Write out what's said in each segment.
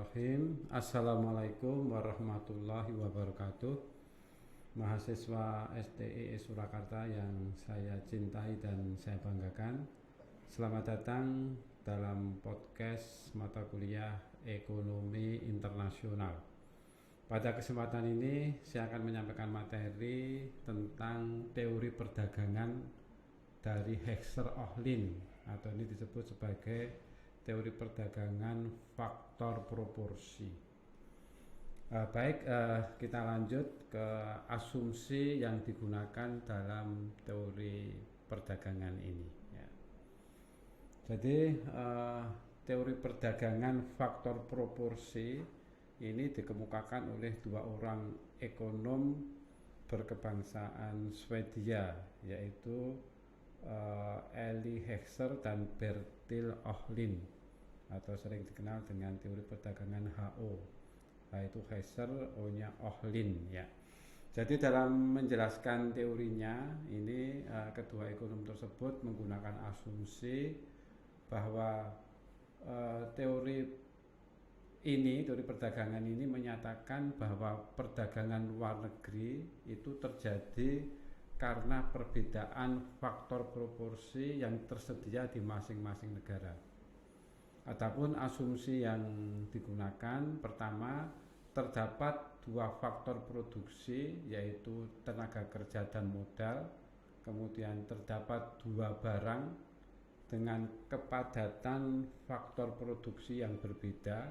Bismillahirrahmanirrahim. Assalamualaikum warahmatullahi wabarakatuh. Mahasiswa STII Surakarta yang saya cintai dan saya banggakan, selamat datang dalam podcast mata kuliah Ekonomi Internasional. Pada kesempatan ini saya akan menyampaikan materi tentang teori perdagangan dari Hexer-Ohlin, atau ini disebut sebagai teori perdagangan faktor proporsi. Kita lanjut ke asumsi yang digunakan dalam teori perdagangan ini. Jadi teori perdagangan faktor proporsi ini dikemukakan oleh dua orang ekonom berkebangsaan Swedia, yaitu Eli Hexer dan Bertil Ohlin, atau sering dikenal dengan teori perdagangan HO, yaitu Hexer, O-nya Ohlin ya. Jadi dalam menjelaskan teorinya ini kedua ekonom tersebut menggunakan asumsi bahwa teori perdagangan ini menyatakan bahwa perdagangan luar negeri itu terjadi karena perbedaan faktor proporsi yang tersedia di masing-masing negara. Adapun asumsi yang digunakan, pertama, terdapat dua faktor produksi, yaitu tenaga kerja dan modal. Kemudian terdapat dua barang dengan kepadatan faktor produksi yang berbeda,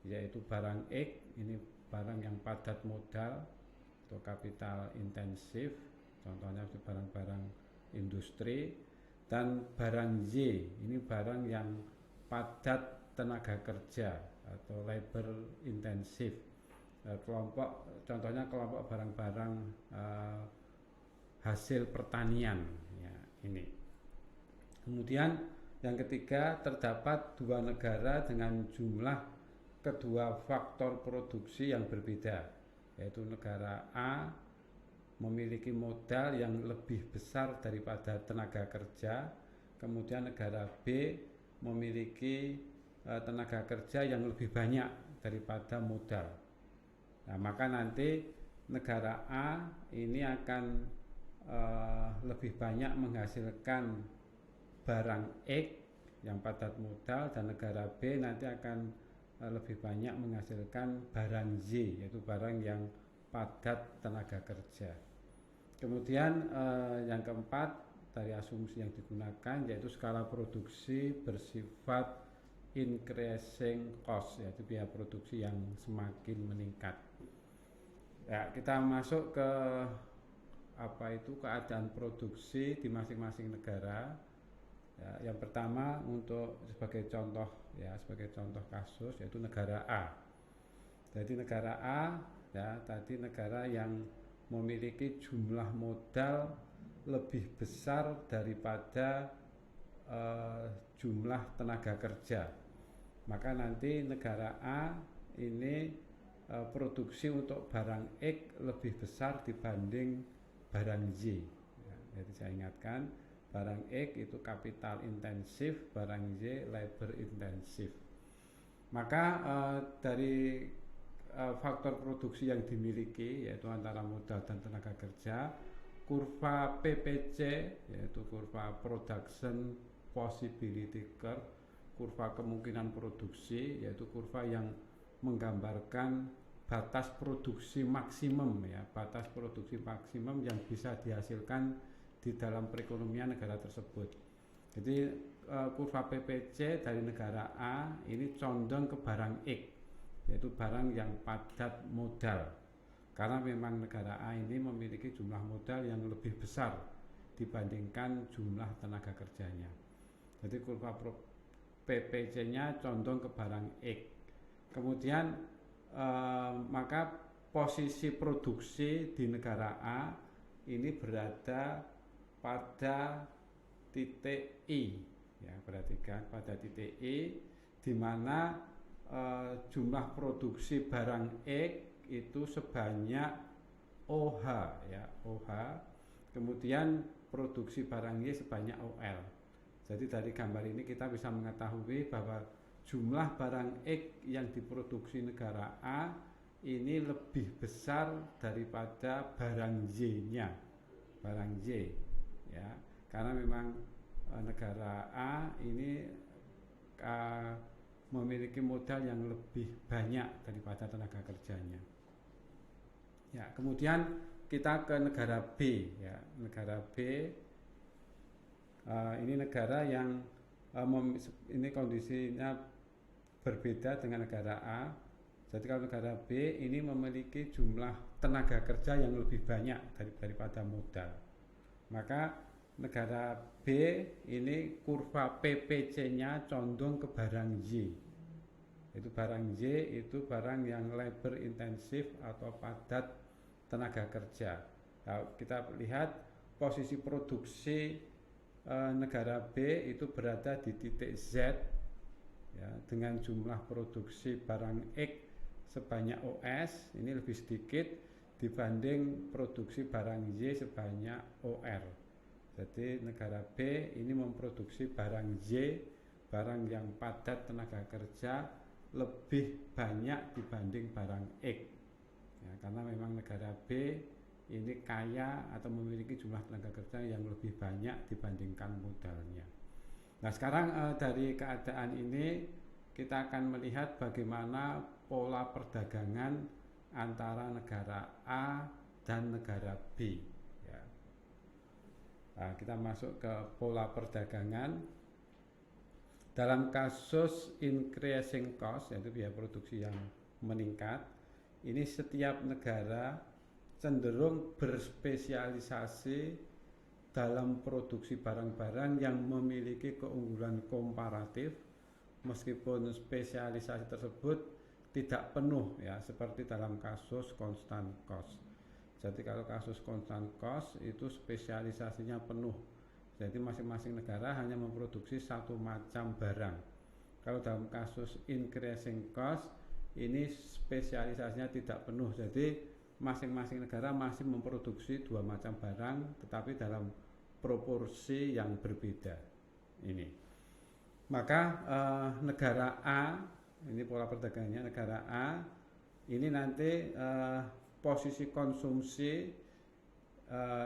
yaitu barang X, ini barang yang padat modal atau kapital intensif, contohnya barang-barang industri, dan barang Y, ini barang yang padat tenaga kerja atau labor intensif. Contohnya kelompok barang-barang hasil pertanian ya, ini. Kemudian yang ketiga, terdapat dua negara dengan jumlah kedua faktor produksi yang berbeda, yaitu negara A memiliki modal yang lebih besar daripada tenaga kerja, kemudian negara B memiliki tenaga kerja yang lebih banyak daripada modal. Nah, maka nanti negara A ini akan lebih banyak menghasilkan barang X yang padat modal, dan negara B nanti akan lebih banyak menghasilkan barang Y, yaitu barang yang padat tenaga kerja. Kemudian yang keempat dari asumsi yang digunakan yaitu skala produksi bersifat increasing cost, yaitu biaya produksi yang semakin meningkat. Ya, kita masuk ke keadaan produksi di masing-masing negara. Ya, yang pertama untuk sebagai contoh kasus yaitu negara A. Jadi negara A tadi negara yang memiliki jumlah modal lebih besar daripada jumlah tenaga kerja. Maka nanti negara A ini produksi untuk barang X lebih besar dibanding barang Y. Jadi saya ingatkan, barang X itu kapital intensif, barang Y labor intensif. Maka dari faktor produksi yang dimiliki, yaitu antara modal dan tenaga kerja, kurva PPC, yaitu kurva production possibility curve, kurva kemungkinan produksi, yaitu kurva yang menggambarkan batas produksi maksimum batas produksi maksimum yang bisa dihasilkan di dalam perekonomian negara tersebut. Jadi kurva PPC dari negara A ini condong ke barang X, yaitu barang yang padat modal, karena memang negara A ini memiliki jumlah modal yang lebih besar dibandingkan jumlah tenaga kerjanya. Jadi kurva PPC-nya condong ke barang X. Kemudian maka posisi produksi di negara A ini berada pada titik I, perhatikan pada titik I, di mana jumlah produksi barang X itu sebanyak OH OH, kemudian produksi barang Y sebanyak OL. Jadi dari gambar ini kita bisa mengetahui bahwa jumlah barang X yang diproduksi negara A ini lebih besar daripada barang Y-nya, barang Y, ya, karena memang negara A ini memiliki modal yang lebih banyak daripada tenaga kerjanya. Ya, kemudian kita ke negara B, ya, negara B ini negara yang ini kondisinya berbeda dengan negara A. Jadi kalau negara B ini memiliki jumlah tenaga kerja yang lebih banyak daripada modal. Maka negara B ini kurva PPC-nya condong ke barang Y. Itu barang Y itu barang yang labor intensif atau padat tenaga kerja. Nah, kita lihat posisi produksi negara B itu berada di titik Z, ya, dengan jumlah produksi barang X sebanyak OS ini lebih sedikit dibanding produksi barang Y sebanyak OR. Jadi negara B ini memproduksi barang Y, barang yang padat tenaga kerja lebih banyak dibanding barang X, ya, karena memang negara B ini kaya atau memiliki jumlah tenaga kerja yang lebih banyak dibandingkan modalnya. Nah, sekarang dari keadaan ini kita akan melihat bagaimana pola perdagangan antara negara A dan negara B, ya. Nah, kita masuk ke pola perdagangan. Dalam kasus increasing cost, yaitu biaya produksi yang meningkat, ini setiap negara cenderung berspesialisasi dalam produksi barang-barang yang memiliki keunggulan komparatif, meskipun spesialisasi tersebut tidak penuh, ya, seperti dalam kasus constant cost. Jadi kalau kasus constant cost itu spesialisasinya penuh, jadi masing-masing negara hanya memproduksi satu macam barang. Kalau dalam kasus increasing cost ini spesialisasinya tidak penuh, jadi masing-masing negara masih memproduksi dua macam barang tetapi dalam proporsi yang berbeda ini. Maka negara A, ini pola perdagangannya negara A ini nanti posisi konsumsi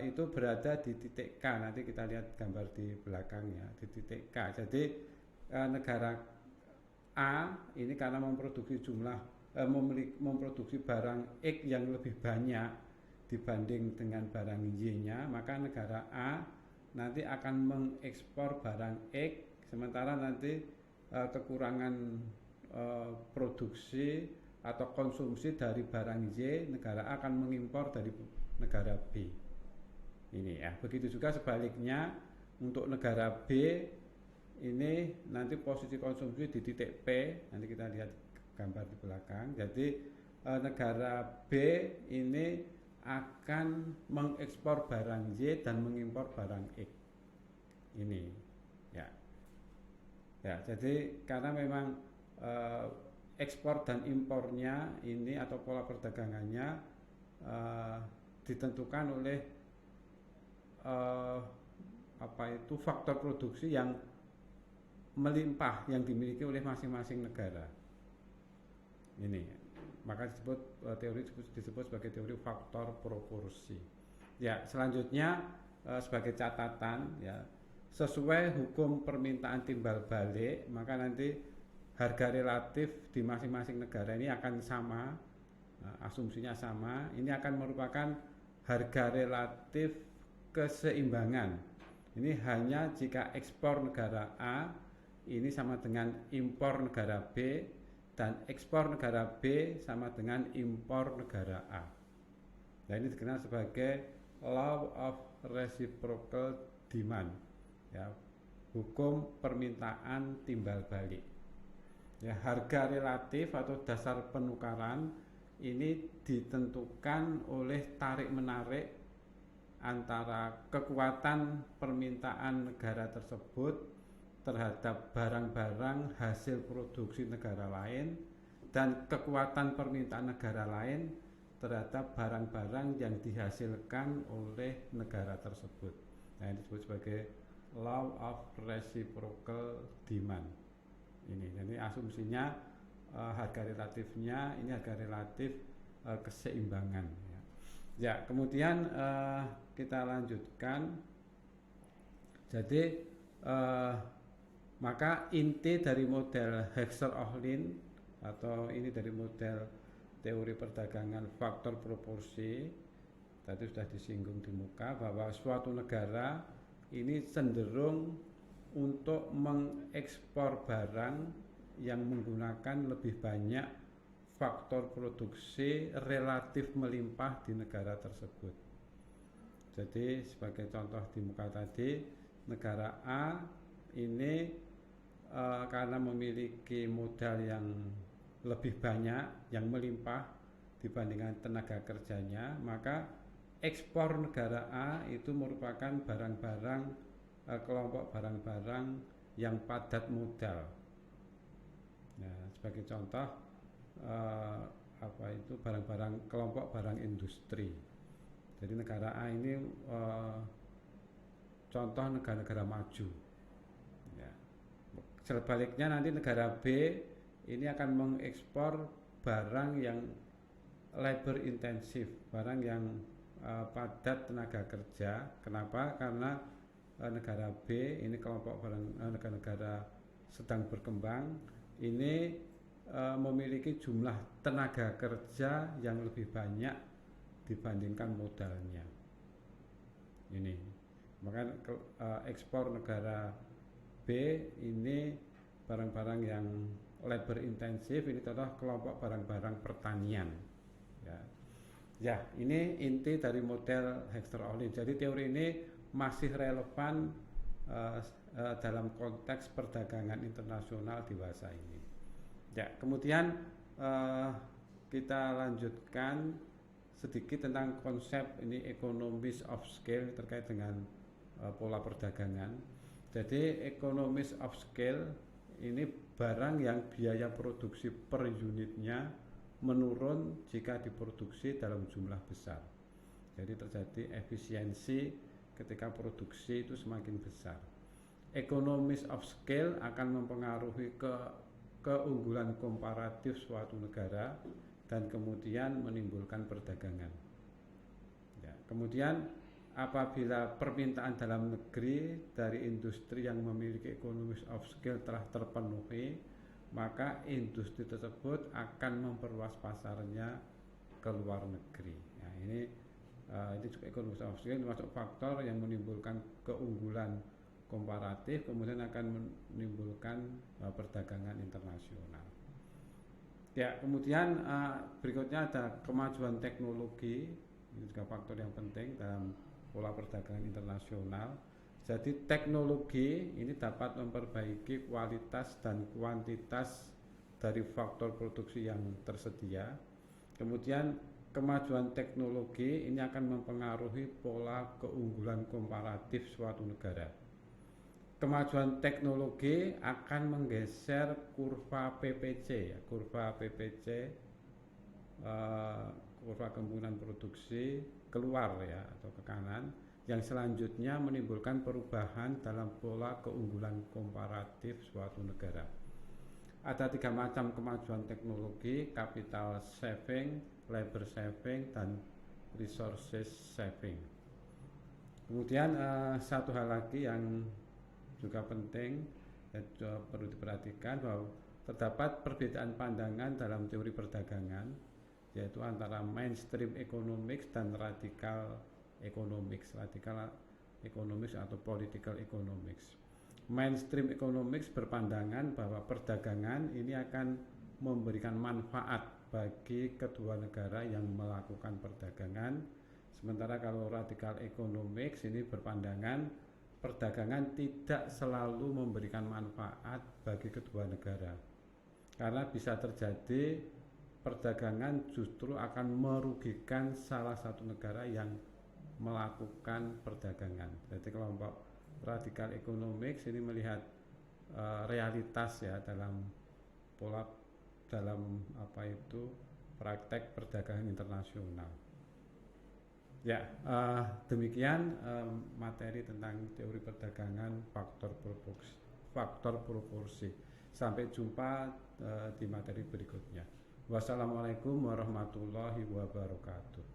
itu berada di titik K. Nanti kita lihat gambar di belakangnya di titik K. Jadi negara A ini karena memproduksi memproduksi barang X yang lebih banyak dibanding dengan barang Y-nya, maka negara A nanti akan mengekspor barang X, sementara nanti kekurangan produksi atau konsumsi dari barang Y, negara A akan mengimpor dari negara B. Ini, ya. Begitu juga sebaliknya untuk negara B ini nanti posisi konsumsi di titik P, nanti kita lihat gambar di belakang. Jadi negara B ini akan mengekspor barang Y dan mengimpor barang X. Ini, ya. Ya, jadi karena memang ekspor dan impornya ini atau pola perdagangannya ditentukan oleh faktor produksi yang melimpah yang dimiliki oleh masing-masing negara. Ini, maka teori disebut sebagai teori faktor proporsi. Ya, selanjutnya sebagai catatan, ya, sesuai hukum permintaan timbal balik, maka nanti harga relatif di masing-masing negara ini akan sama, asumsinya sama. Ini akan merupakan harga relatif keseimbangan. Ini hanya jika ekspor negara A ini sama dengan impor negara B, dan ekspor negara B sama dengan impor negara A. Nah, ini dikenal sebagai law of reciprocal demand, ya, hukum permintaan timbal balik. Ya, harga relatif atau dasar penukaran ini ditentukan oleh tarik menarik antara kekuatan permintaan negara tersebut terhadap barang-barang hasil produksi negara lain dan kekuatan permintaan negara lain terhadap barang-barang yang dihasilkan oleh negara tersebut. Nah, ini disebut sebagai law of reciprocal demand. Ini jadi asumsinya harga relatifnya ini harga relatif keseimbangan ya. Ya, kemudian kita lanjutkan. Jadi maka inti dari model Hexer-Ohlin atau ini dari model teori perdagangan faktor proporsi tadi sudah disinggung di muka bahwa suatu negara ini cenderung untuk mengekspor barang yang menggunakan lebih banyak faktor produksi relatif melimpah di negara tersebut. Jadi sebagai contoh di muka tadi, negara A ini karena memiliki modal yang lebih banyak, yang melimpah dibandingkan tenaga kerjanya, maka ekspor negara A itu merupakan barang-barang kelompok barang-barang yang padat modal. Nah, sebagai contoh barang-barang kelompok barang industri. Jadi negara A ini contoh negara-negara maju. Ya. Sebaliknya nanti negara B ini akan mengekspor barang yang labor intensif, barang yang padat tenaga kerja. Kenapa? Karena negara B ini kelompok barang negara-negara sedang berkembang ini memiliki jumlah tenaga kerja yang lebih banyak dibandingkan modalnya. Ini maka ekspor negara B ini barang-barang yang labor intensif, ini contoh kelompok barang-barang pertanian. Ya, ini inti dari model Hexer-Ohlin. Jadi teori ini masih relevan dalam konteks perdagangan internasional di masa ini. Ya, kemudian kita lanjutkan sedikit tentang konsep ini economies of scale terkait dengan pola perdagangan. Jadi economies of scale ini barang yang biaya produksi per unitnya menurun jika diproduksi dalam jumlah besar. Jadi terjadi efisiensi ketika produksi itu semakin besar. Economies of scale akan mempengaruhi keunggulan komparatif suatu negara dan kemudian menimbulkan perdagangan. Ya, kemudian apabila permintaan dalam negeri dari industri yang memiliki economies of scale telah terpenuhi, maka industri tersebut akan memperluas pasarnya ke luar negeri. Nah, ini juga economies of scale termasuk faktor yang menimbulkan keunggulan komparatif, kemudian akan menimbulkan perdagangan internasional. Ya, kemudian berikutnya ada kemajuan teknologi, ini juga faktor yang penting dalam pola perdagangan internasional. Jadi teknologi ini dapat memperbaiki kualitas dan kuantitas dari faktor produksi yang tersedia. Kemudian kemajuan teknologi ini akan mempengaruhi pola keunggulan komparatif suatu negara. Kemajuan teknologi akan menggeser kurva PPC, ya, kurva kemungkinan produksi keluar ya atau ke kanan, yang selanjutnya menimbulkan perubahan dalam pola keunggulan komparatif suatu negara. Ada 3 macam kemajuan teknologi: capital saving, labor saving, dan resources saving. Kemudian satu hal lagi yang juga penting dan juga perlu diperhatikan bahwa terdapat perbedaan pandangan dalam teori perdagangan, yaitu antara mainstream economics dan radical economics atau political economics. Mainstream economics berpandangan bahwa perdagangan ini akan memberikan manfaat bagi kedua negara yang melakukan perdagangan, sementara kalau radical economics ini berpandangan perdagangan tidak selalu memberikan manfaat bagi kedua negara, karena bisa terjadi perdagangan justru akan merugikan salah satu negara yang melakukan perdagangan. Jadi kelompok radical economics ini melihat realitas ya dalam praktek perdagangan internasional. Ya, demikian materi tentang teori perdagangan faktor proporsi. Sampai jumpa di materi berikutnya. Wassalamualaikum warahmatullahi wabarakatuh.